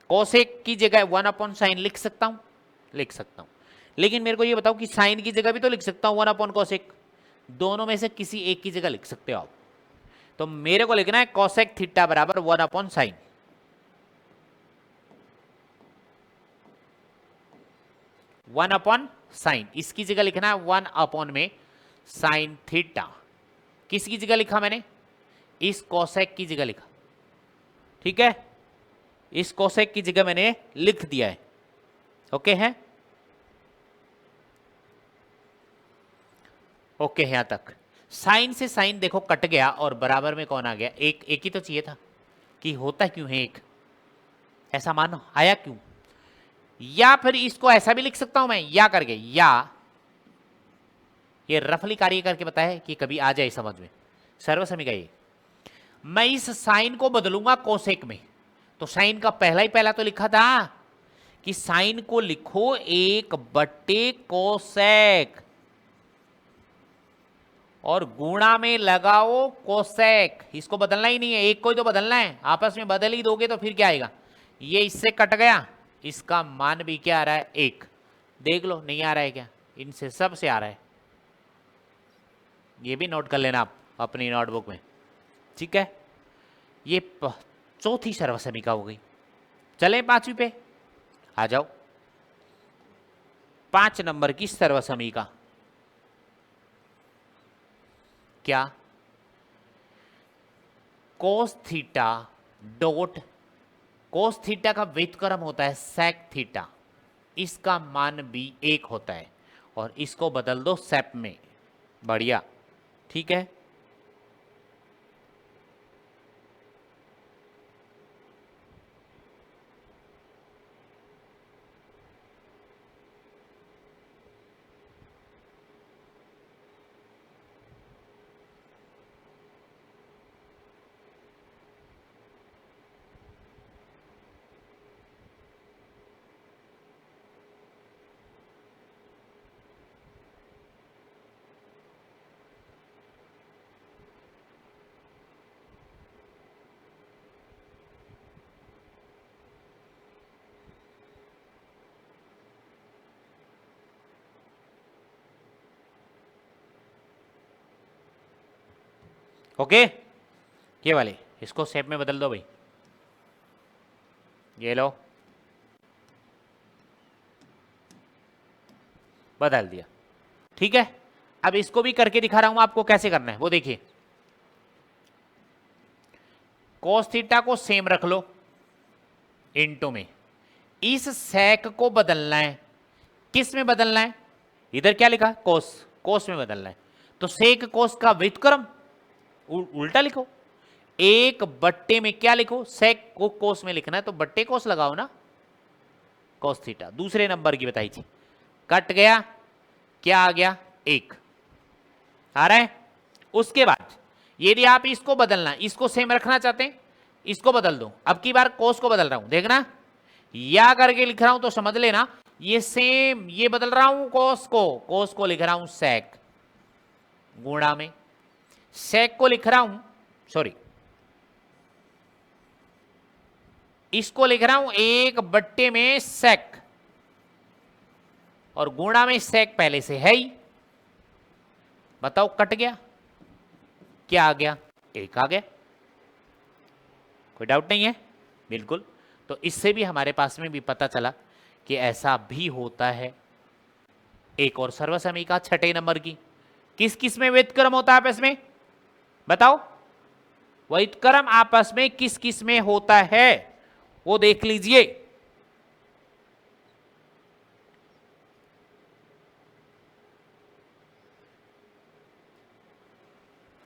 कोसेक की जगह 1/sin लिख सकता हूं, लिख सकता हूं, लेकिन मेरे को ये बताओ कि साइन की जगह भी तो लिख सकता हूं 1/cosec, दोनों में से किसी एक की जगह लिख सकते हो आप। तो मेरे को लिखना है कोसेक थीटा बराबर 1/sin, वन अपॉन साइन, इसकी जगह लिखना है 1 में साइन थीटा। किसकी जगह लिखा मैंने? इस कोसेक की जगह लिखा, ठीक है, इस कोसेक की जगह मैंने लिख दिया है। ओके है, ओके है यहां तक। साइन से साइन देखो कट गया और बराबर में कौन आ गया? एक। एक ही तो चाहिए था कि होता क्यों है एक, ऐसा मानो आया क्यों? या फिर इसको ऐसा भी लिख सकता हूं मैं, या करके, या ये रफली कार्य करके बताया कि कभी आ जाए समझ में, सर्वसमीका ये। मैं इस साइन को बदलूंगा कोसेक में, तो साइन का पहला ही पहला तो लिखा था कि साइन को लिखो 1/कोसेक और गुणा में लगाओ कोसेक। इसको बदलना ही नहीं है, एक को ही तो बदलना है, आपस में बदल ही दोगे तो फिर क्या आएगा? ये इससे कट गया, इसका मान भी क्या आ रहा है? 1। देख लो नहीं आ रहा है क्या? इनसे सब से आ रहा है, ये भी नोट कर लेना आप अपनी नोटबुक में, ठीक है। ये चौथी सर्वसमीका हो गई। चले 5वीं पे आ जाओ। 5 नंबर की सर्वसमीका क्या? Cos theta dot, cos theta का व्युत्क्रम होता है सेक थीटा, इसका मान भी 1 होता है और इसको बदल दो सेप में, बढ़िया, ठीक है। ओके, ये वाले इसको शेप में बदल दो भाई, ये लो, बदल दिया, ठीक है। अब इसको भी करके दिखा रहा हूं आपको कैसे करना है, वो देखिए। कोस थीटा को सेम रख लो इनटू में, इस सेक को बदलना है, किस में बदलना है? इधर क्या लिखा? कोस, कोस में बदलना है, तो सेक कोस का व्युत्क्रम उल्टा लिखो, 1/, में क्या लिखो? सेक को कोस में लिखना है तो बट्टे कोस लगाओ ना, कोस थीटा। दूसरे नंबर की बताई थी, कट गया, क्या आ गया? 1 आ रहा है। उसके बाद यदि आप इसको बदलना, इसको सेम रखना चाहते हैं, इसको बदल दो। अब की बार कोस को बदल रहा हूं, देखना, या करके लिख रहा हूं तो समझ लेना ये सेम, ये बदल रहा हूं कोस को लिख रहा हूं सेक, गुणा में सेक को लिख रहा हूं, सॉरी, इसको लिख रहा हूं 1/, में सेक और गुणा में सेक पहले से है ही। बताओ कट गया, क्या आ गया? 1 आ गया, कोई डाउट नहीं है? बिल्कुल। तो इससे भी हमारे पास में भी पता चला कि ऐसा भी होता है। एक और सर्वसमीका 6 नंबर की, किस किस में व्युत्क्रम होता है आपस में? बताओ, व्युत्क्रम आपस में किस किस में होता है वो देख लीजिए।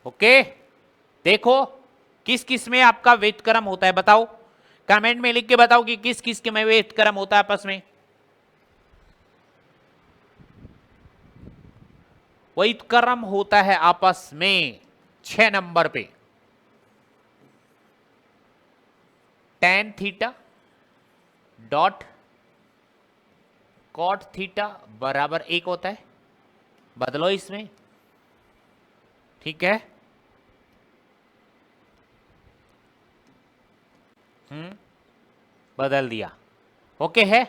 ओके, देखो किस किस में आपका व्युत्क्रम होता है, बताओ, कमेंट में लिख के बताओ कि किस किस के में व्युत्क्रम होता है आपस में। व्युत्क्रम होता है आपस में 6 नंबर पे tan theta dot cot theta बराबर 1 होता है, बदलो इसमें, ठीक है। बदल दिया, ओके है।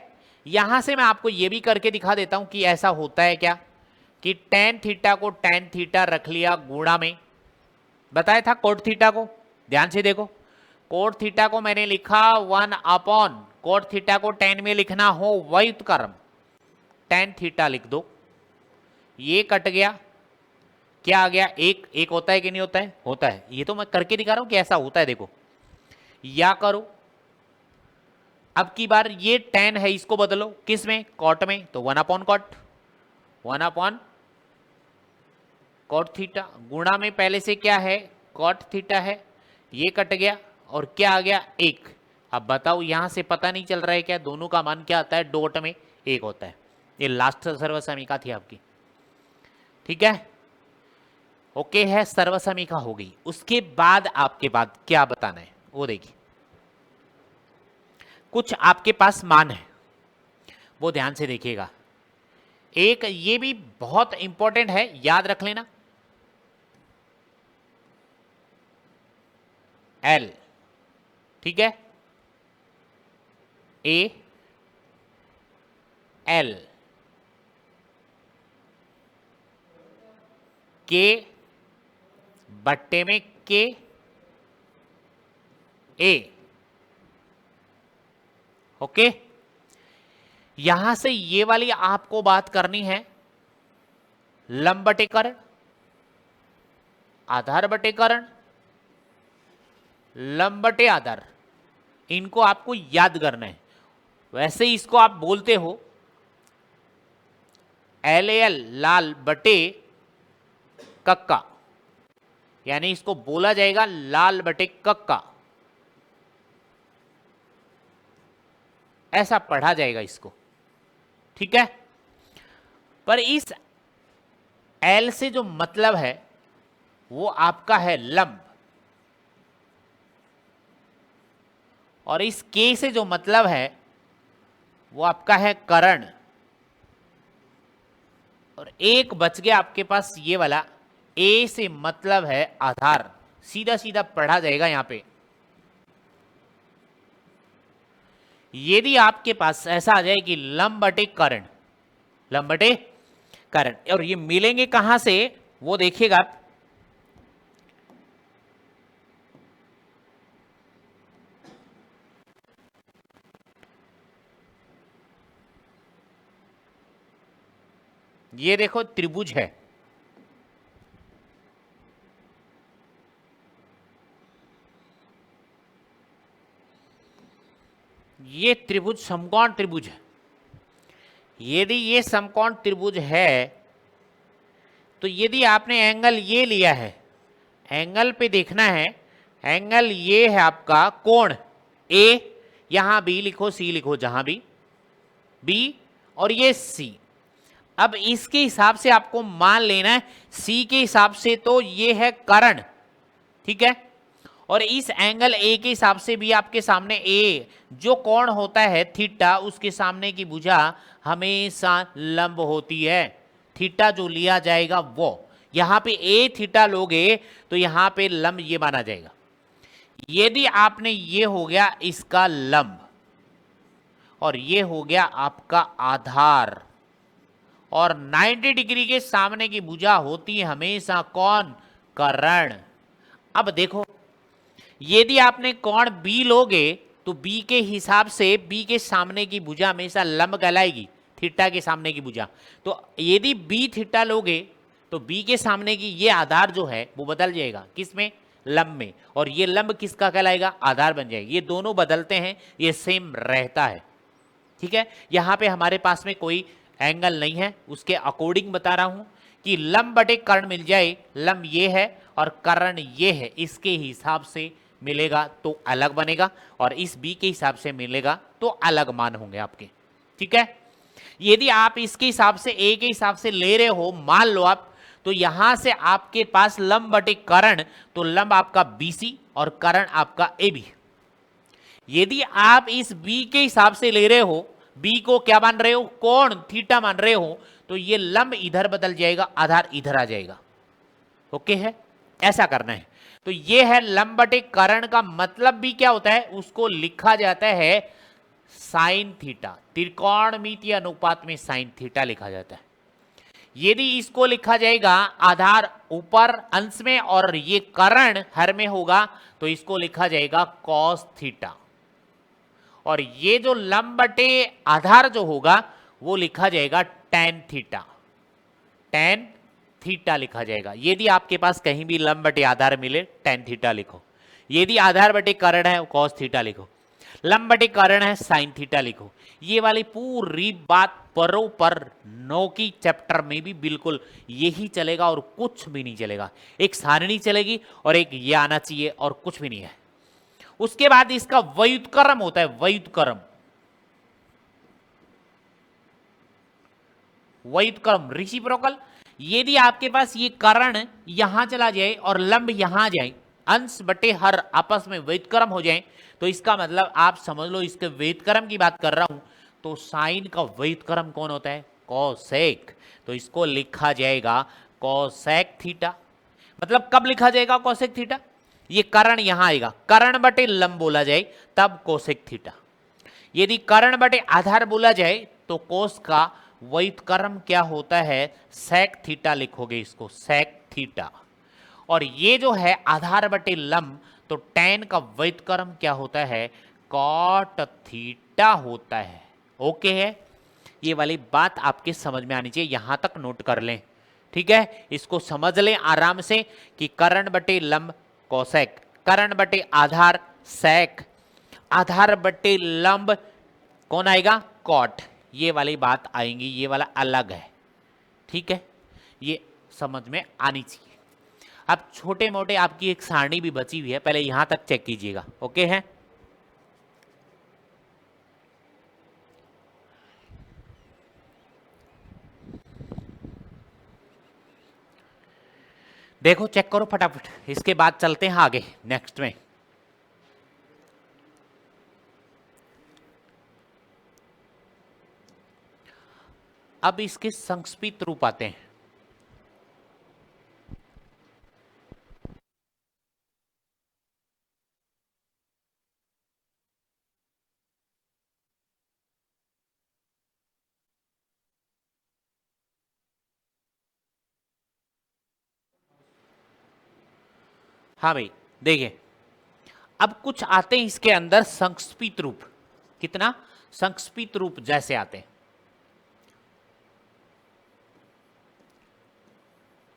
यहां से मैं आपको यह भी करके दिखा देता हूं कि ऐसा होता है क्या, कि टेन थीटा को टेन थीटा रख लिया गुणा में, बताया था कोट थीटा को, ध्यान से देखो, कोट थीटा को मैंने लिखा 1 अपॉन कोट थीटा को टेन में लिखना हो व्युत्क्रम टेन थीटा लिख दो, ये कट गया, क्या आ गया, एक होता है कि नहीं होता है, होता है। ये तो मैं करके दिखा रहा हूं कि ऐसा होता है, देखो या करो। अब की बार ये टेन है, इसको बदलो किस में, कॉट में, तो 1 upon cot, 1 upon cot theta गुणा में पहले से क्या है, कॉट थीटा है, ये कट गया और क्या आ गया, 1। अब बताओ यहां से पता नहीं चल रहा है क्या, दोनों का मान क्या आता है, डॉट में 1 होता है। ये लास्ट सर्वसमीका थी आपकी, ठीक है, ओके है, सर्वसमीका हो गई। उसके बाद आपके बाद क्या बताना है वो देखिए, कुछ आपके पास मान है वो ध्यान से देखिएगा। एक ये भी बहुत इंपॉर्टेंट है, याद रख लेना, एल, ठीक है, ए एल के बट्टे में के ए, ओके। यहां से ये वाली आपको बात करनी है, लंब बटे कर्ण, आधार बटे कर्ण, लंब बटे आधार, इनको आपको याद करना है। वैसे ही इसको आप बोलते हो LAL लाल बटे कक्का, यानी इसको बोला जाएगा लाल बटे कक्का, ऐसा पढ़ा जाएगा इसको, ठीक है। पर इस L से जो मतलब है वो आपका है लंब, और इस K से जो मतलब है वो आपका है कर्ण, और एक बच गया आपके पास ये वाला, A से मतलब है आधार, सीधा सीधा पढ़ा जाएगा यहां पे। यदि आपके पास ऐसा आ जाए कि लंब बटे कर्ण, लंब बटे कर्ण, और ये मिलेंगे कहां से वो देखिएगा आप, ये देखो त्रिभुज है, ये त्रिभुज समकोण त्रिभुज है। यदि ये समकोण त्रिभुज है तो यदि आपने एंगल ये लिया है, एंगल पे देखना है, एंगल ये है आपका कोण A, यहां B लिखो, C लिखो, जहां भी B, और ये C। अब इसके हिसाब से आपको मान लेना है, C के हिसाब से तो ये है कर्ण, ठीक है, और इस एंगल A के हिसाब से भी आपके सामने A जो कोण होता है थीटा, उसके सामने की भुजा हमेशा लंब होती है, थीटा जो लिया जाएगा वो, यहां पे A थीटा लोगे तो यहां पे लंब ये माना जाएगा। यदि आपने ये हो गया इसका लंब और ये हो गया आपका आधार, और 90 डिग्री के सामने की भुजा होती है हमेशा कौन, कर्ण। अब देखो यदि आपने कोण B लोगे तो B के हिसाब से B के सामने की भुजा हमेशा लंब कहलाएगी, थीटा के सामने की भुजा। तो यदि B थीटा लोगे तो B के सामने की ये आधार जो है वो बदल जाएगा, किसमें, लंब में, और ये लंब किसका कहलाएगा, आधार बन जाएगा। ये दोनों बदलते हैं, ये सेम रहता है, ठीक है। यहां पे हमारे पास में कोई एंगल नहीं है, उसके अकॉर्डिंग बता रहा हूं कि लंब बटे कर्ण मिल जाए, लंब ये है और कर्ण ये है, इसके हिसाब से मिलेगा तो अलग बनेगा, और इस B के हिसाब से मिलेगा तो अलग मान होंगे आपके, ठीक है। यदि आप इसके हिसाब से A के हिसाब से ले रहे हो, मान लो आप, तो यहां से आपके पास लंब बटे कर्ण, तो लंब आपका BC और कर्ण आपका AB। यदि आप इस B के हिसाब से ले रहे हो बी को क्या मान रहे हो, कोण थीटा मान रहे हो, तो ये लंब इधर बदल जाएगा, आधार इधर आ जाएगा। ओके है, ऐसा करना है। तो ये है लंब बटे कर्ण का मतलब भी क्या होता है, उसको लिखा जाता है साइन थीटा। त्रिकोणमितीय अनुपात में साइन थीटा लिखा जाता है। यदि इसको लिखा जाएगा आधार ऊपर अंश में और ये कर्ण हर में होगा, तो इसको लिखा जाएगा कॉस थीटा। और ये जो लंब बटे आधार जो होगा वो लिखा जाएगा टेन थीटा। टेन थीटा लिखा जाएगा। यदि आपके पास कहीं भी लंब बटे आधार मिले, टेन थीटा लिखो। यदि आधार बटे कर्ण है, कॉस थीटा लिखो। लंब बटे कर्ण है, साइन थीटा लिखो। ये वाली पूरी बात परों पर 9 की चैप्टर में भी बिल्कुल यही चलेगा और कुछ भी नहीं चलेगा। एक सारणी चलेगी और एक ये आना चाहिए और कुछ भी नहीं है। उसके बाद इसका व्युत्क्रम होता है, व्युत्क्रम। व्युत्क्रम रेसिप्रोकल। यदि आपके पास ये कर्ण यहां चला जाए और लंब यहां जाए, अंश बटे हर आपस में व्युत्क्रम हो जाए, तो इसका मतलब आप समझ लो इसके व्युत्क्रम की बात कर रहा हूं। तो साइन का व्युत्क्रम कौन होता है, कोसेक। तो इसको लिखा जाएगा कोसेक थीटा। मतलब कब लिखा जाएगा कोसेक थीटा, ये कर्ण यहां आएगा, कर्ण बटे लंब बोला जाए तब कोसेक थीटा। यदि कर्ण बटे आधार बोला जाए तो कोस का व्युत्क्रम क्या होता है, सेक थीटा लिखोगे इसको, सेक थीटा। और ये जो है आधार बटे लंब, तो टेन का व्युत्क्रम क्या होता है, कॉट थीटा होता है। ओके है, ये वाली बात आपके समझ में आनी चाहिए, यहां तक नोट कर लें। ठीक है, इसको समझ लें आराम से कि कर्ण बटे लंब कोसेक, कर्ण बटे आधार सेक, आधार बटे लंब कौन आएगा, कॉट। ये वाली बात आएंगी, ये वाला अलग है। ठीक है, ये समझ में आनी चाहिए। अब छोटे मोटे आपकी एक सारणी भी बची हुई है, पहले यहां तक चेक कीजिएगा। ओके है, देखो चेक करो फटाफट, इसके बाद चलते हैं आगे नेक्स्ट में। अब इसके संक्षिप्त रूप आते हैं। हाँ भाई देखिए, अब कुछ आते हैं इसके अंदर संक्षिप्त रूप। कितना संक्षिप्त रूप जैसे आते हैं,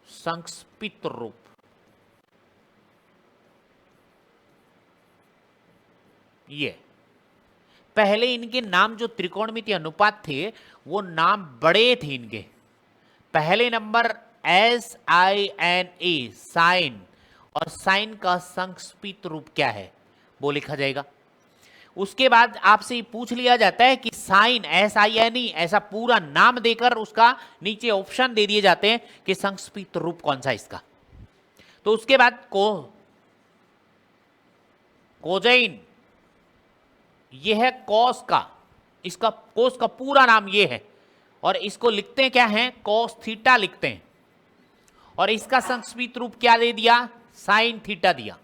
संक्षिप्त रूप। ये पहले इनके नाम जो त्रिकोणमितीय अनुपात थे वो नाम बड़े थे इनके। पहले नंबर SINA साइन, और साइन का संक्षिप्त रूप क्या है वो लिखा जाएगा। उसके बाद आपसे पूछ लिया जाता है कि साइन SINE ऐसा पूरा नाम देकर उसका नीचे ऑप्शन दे दिए जाते हैं कि संक्षिप्त रूप कौन सा इसका। तो उसके बाद कोजाइन, यह है कॉस का, इसका कोस का पूरा नाम ये है, और इसको लिखते हैं क्या है, कॉस थीटा लिखते हैं। और इसका संक्षिप्त रूप क्या दे दिया, साइन थीटा दिया।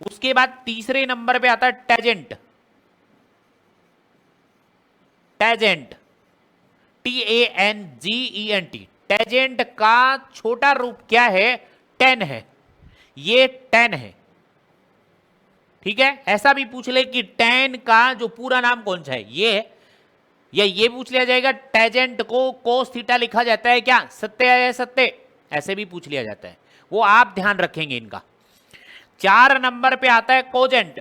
उसके बाद तीसरे नंबर पे आता है टेजेंट। टेजेंट TANGENT, टेजेंट का छोटा रूप क्या है, टेन है। ये टेन है। ठीक है, ऐसा भी पूछ ले कि टेन का जो पूरा नाम कौन सा है, ये है। या ये पूछ लिया जाएगा टेजेंट को कोस थीटा लिखा जाता है क्या, सत्य है सत्य, ऐसे भी पूछ लिया जाता है। वो आप ध्यान रखेंगे इनका। 4 नंबर पे आता है कोजेंट,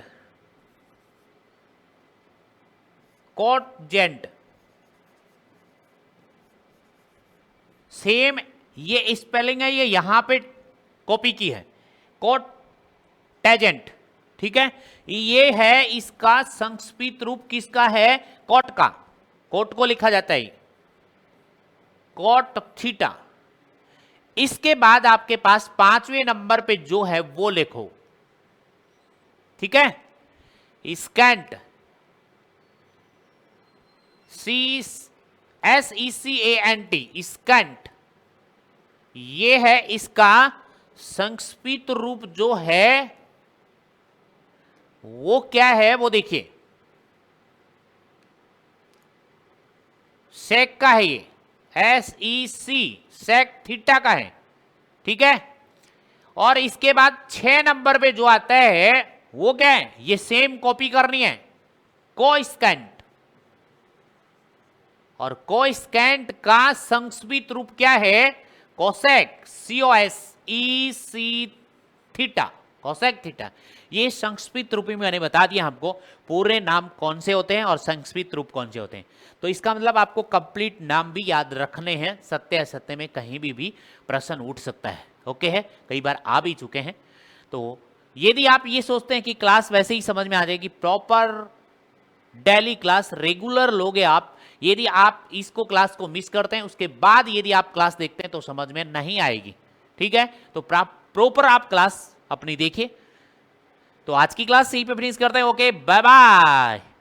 कोजेंट। सेम ये स्पेलिंग है, ये यहां पे कॉपी की है, कोट टेजेंट। ठीक है, ये है इसका संक्षिप्त रूप किसका है, कोट का। कोट को लिखा जाता है कोट थीटा। इसके बाद आपके पास 5वें नंबर पे जो है वो लिखो। ठीक है, स्कैंट, SECANT, स्कैंट, ये है इसका संक्षिप्त रूप जो है वो क्या है, वो देखिए सेक का है ये, SEC, सेक थीटा का है, ठीक है। और इसके बाद 6 नंबर पे जो आता है वो क्या है, ये सेम कॉपी करनी है, कोस्केंट। और कोस्केंट का संक्षिप्त रूप क्या है, cosec, COSEC theta, cosec theta. ये संक्षिप्त रूप में मैंने बता दिया हमको पूरे नाम कौन से होते हैं और संक्षिप्त रूप कौन से होते हैं। तो इसका मतलब आपको कंप्लीट नाम भी याद रखने हैं, सत्य असत्य में कहीं भी प्रश्न उठ सकता है। ओके है, कई बार आ भी चुके हैं। तो यदि आप ये सोचते हैं कि क्लास वैसे ही समझ में आ जाएगी, प्रॉपर डेली क्लास रेगुलर लोगे आप, यदि आप इसको क्लास को मिस करते हैं उसके बाद यदि आप क्लास देखते हैं तो समझ में नहीं आएगी, ठीक है। तो प्रॉपर आप क्लास अपनी देखिए। तो आज की क्लास यहीं पे फिनिश करते हैं। Okay, bye bye.